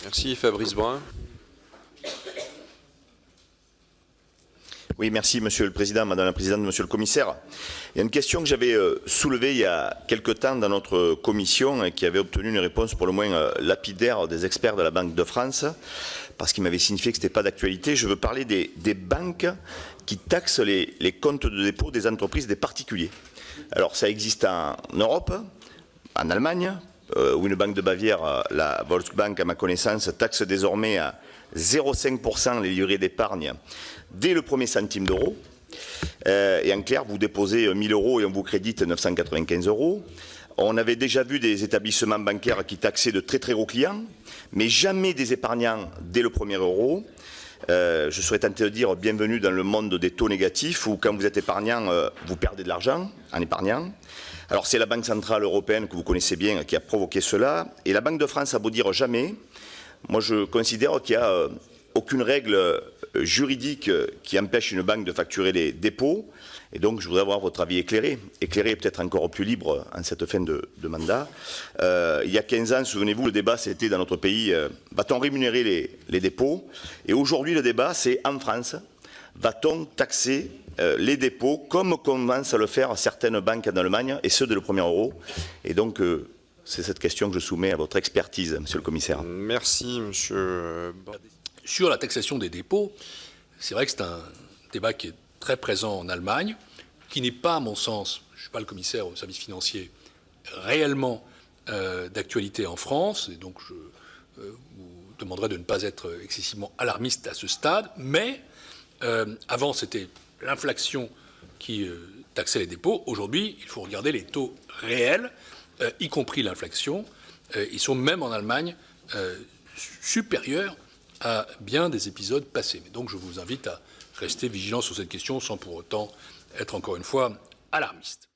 Merci Fabrice Brun. Oui, merci Monsieur le Président, Madame la Présidente, Monsieur le Commissaire. Il y a une question que j'avais soulevée il y a quelque temps dans notre commission et qui avait obtenu une réponse pour le moins lapidaire des experts de la Banque de France, parce qu'ils m'avaient signifié que ce n'était pas d'actualité. Je veux parler des banques qui taxent les comptes de dépôt des entreprises, des particuliers. Alors ça existe en Europe, en Allemagne, où une banque de Bavière, la Volksbank à ma connaissance, taxe désormais à 0,5% les livrets d'épargne dès le premier centime d'euro. Et en clair, vous déposez 1 000 € et on vous crédite 995 €. On avait déjà vu des établissements bancaires qui taxaient de très gros clients, mais jamais des épargnants dès le premier euro. Je serais tenté de dire bienvenue dans le monde des taux négatifs où quand vous êtes épargnant, vous perdez de l'argent en épargnant. Alors c'est la Banque Centrale Européenne que vous connaissez bien qui a provoqué cela. Et la Banque de France a beau dire jamais, moi je considère qu'il n'y a aucune règle juridique qui empêche une banque de facturer les dépôts. Et donc, je voudrais avoir votre avis éclairé et peut-être encore plus libre en cette fin de mandat. Il y a 15 ans, souvenez-vous, le débat, c'était dans notre pays, va-t-on rémunérer les dépôts? Et aujourd'hui, le débat, c'est en France, va-t-on taxer les dépôts comme commencent à le faire certaines banques en Allemagne, et ceux de le premier euro? Et donc, c'est cette question que je soumets à votre expertise, Monsieur le Commissaire. Merci, Monsieur. Sur la taxation des dépôts, c'est vrai que c'est un débat qui est très présent en Allemagne, qui n'est pas, à mon sens, je ne suis pas le commissaire au service financier, réellement d'actualité en France, et donc je vous demanderai de ne pas être excessivement alarmiste à ce stade, mais avant c'était l'inflation qui taxait les dépôts, aujourd'hui il faut regarder les taux réels, y compris l'inflation, ils sont même en Allemagne supérieurs à bien des épisodes passés. Mais donc je vous invite à rester vigilant sur cette question sans pour autant être encore une fois alarmiste.